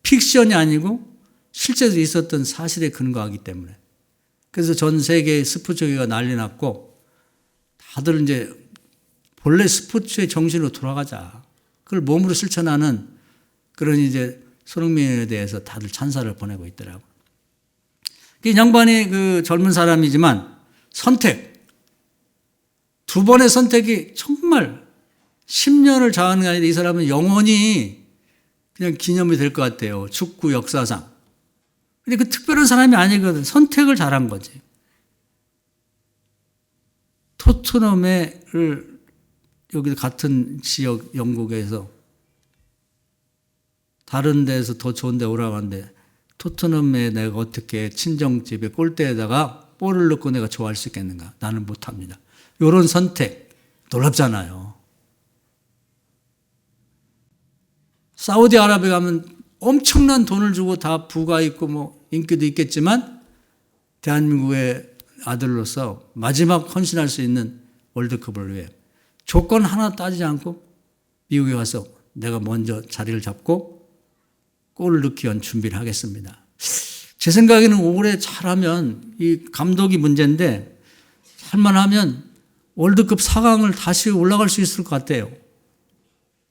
픽션이 아니고 실제로 있었던 사실에 근거하기 때문에. 그래서 전 세계 스포츠계가 난리 났고 다들 이제 본래 스포츠의 정신으로 돌아가자. 그걸 몸으로 실천하는 그런 이제 손흥민에 대해서 다들 찬사를 보내고 있더라고요. 이 양반이 그 젊은 사람이지만 선택, 두 번의 선택이 정말 10년을 자하는 게 아니라 이 사람은 영원히 그냥 기념이 될 것 같아요. 축구 역사상. 근데 그 특별한 사람이 아니거든. 선택을 잘한 거지. 토트넘을 여기 같은 지역 영국에서 다른 데서 더 좋은 데 오라가는데 토트넘에 내가 어떻게 친정집에 골대에다가 볼을 넣고 내가 좋아할 수 있겠는가? 나는 못합니다. 이런 선택 놀랍잖아요. 사우디아라비아 가면 엄청난 돈을 주고 다 부가 있고 뭐 인기도 있겠지만 대한민국의 아들로서 마지막 헌신할 수 있는 월드컵을 위해 조건 하나 따지지 않고 미국에 가서 내가 먼저 자리를 잡고 골을 넣기 위한 준비를 하겠습니다. 제 생각에는 올해 잘하면 이 감독이 문제인데 잘만 하면 월드컵 4강을 다시 올라갈 수 있을 것 같아요.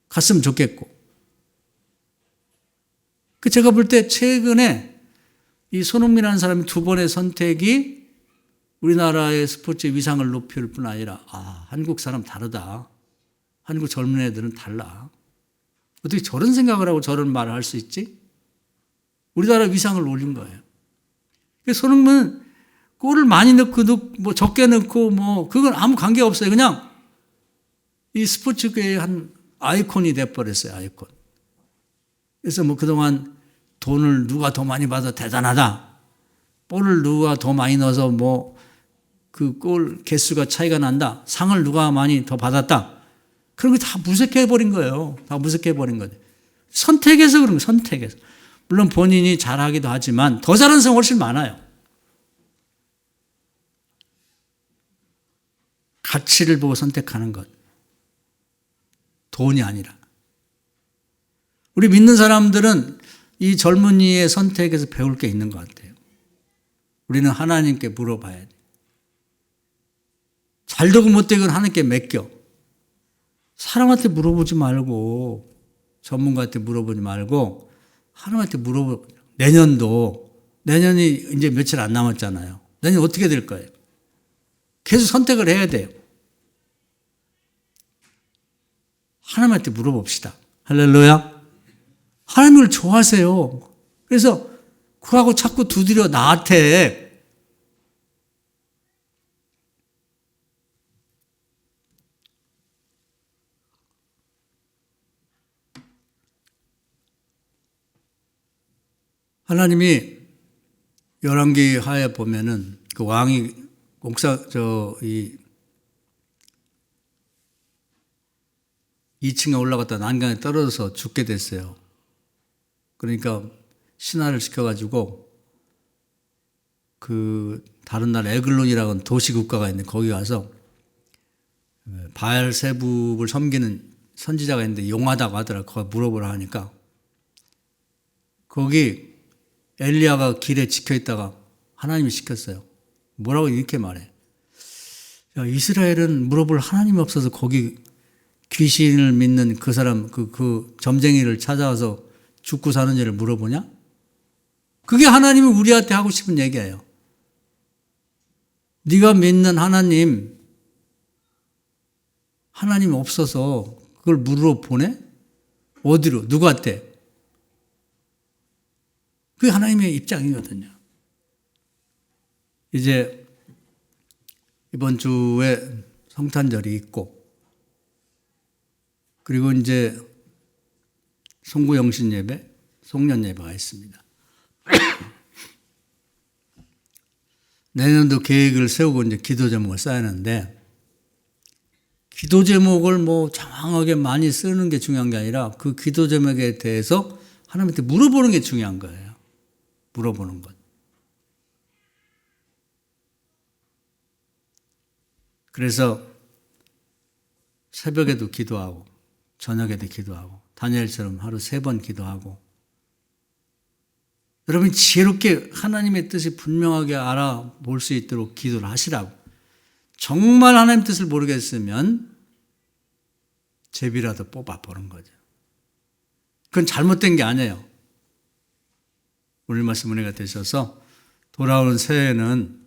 갔으면 좋겠고. 제가 볼 때 최근에 이 손흥민이라는 사람이 두 번의 선택이 우리나라의 스포츠 위상을 높일 뿐 아니라 한국 사람 다르다. 한국 젊은 애들은 달라. 어떻게 저런 생각을 하고 저런 말을 할 수 있지? 우리나라 위상을 올린 거예요. 손흥민은 골을 많이 넣고 뭐 적게 넣고 뭐 그건 아무 관계 없어요. 그냥 이 스포츠계의 한 아이콘이 돼버렸어요. 아이콘. 그래서 뭐 그동안 돈을 누가 더 많이 받아 대단하다. 볼을 누가 더 많이 넣어서 뭐 그 골 개수가 차이가 난다. 상을 누가 많이 더 받았다. 그런 거 다 무색해버린 거예요. 다 무색해버린 거죠. 선택해서 그런 거예요. 선택해서. 물론 본인이 잘하기도 하지만 더 잘하는 사람 훨씬 많아요. 가치를 보고 선택하는 것. 돈이 아니라. 우리 믿는 사람들은 이 젊은이의 선택에서 배울 게 있는 것 같아요. 우리는 하나님께 물어봐야 돼. 잘 되고 못 되건 하나님께 맡겨. 사람한테 물어보지 말고 전문가한테 물어보지 말고 하나님한테 물어보. 내년이 이제 며칠 안 남았잖아요. 내년 어떻게 될 거예요? 계속 선택을 해야 돼요. 하나님한테 물어봅시다. 할렐루야. 하나님을 좋아하세요. 그래서 그하고 자꾸 두드려 나한테 하나님이 열왕기 하에 보면은 그 왕이 이 2층에 올라갔다 난간에 떨어져서 죽게 됐어요. 그러니까 신하를 시켜가지고 그 다른 나라 에글론이라는 도시 국가가 있는데 거기 가서 바알세붑을 섬기는 선지자가 있는데 용하다고 하더라고요. 거기 물어보라 하니까 거기 엘리야가 길에 지켜 있다가 하나님이 시켰어요. 뭐라고 이렇게 말해. 야, 이스라엘은 물어볼 하나님이 없어서 거기 귀신을 믿는 그 사람, 그 점쟁이를 찾아와서 죽고 사는 일을 물어보냐? 그게 하나님이 우리한테 하고 싶은 얘기예요. 네가 믿는 하나님 없어서 그걸 물어보내? 어디로? 누구한테? 그게 하나님의 입장이거든요. 이제 이번 주에 성탄절이 있고 그리고 이제 송구영신 예배, 송년 예배가 있습니다. 내년도 계획을 세우고 이제 기도 제목을 쌓았는데 기도 제목을 뭐 장황하게 많이 쓰는 게 중요한 게 아니라 그 기도 제목에 대해서 하나님한테 물어보는 게 중요한 거예요. 물어보는 것. 그래서 새벽에도 기도하고 저녁에도 기도하고 다니엘처럼 하루 3번 기도하고 여러분이 지혜롭게 하나님의 뜻이 분명하게 알아볼 수 있도록 기도를 하시라고. 정말 하나님 뜻을 모르겠으면 제비라도 뽑아보는 거죠. 그건 잘못된 게 아니에요. 오늘 말씀 은혜가 되셔서 돌아오는 새해에는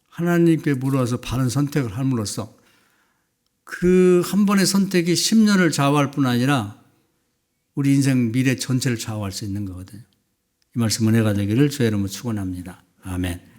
하나님께 물어서 바른 선택을 함으로써 그 한 번의 선택이 10년을 좌우할 뿐 아니라 우리 인생 미래 전체를 좌우할 수 있는 거거든요. 이 말씀 은혜가 되기를 주의 이름으로 축원합니다. 아멘.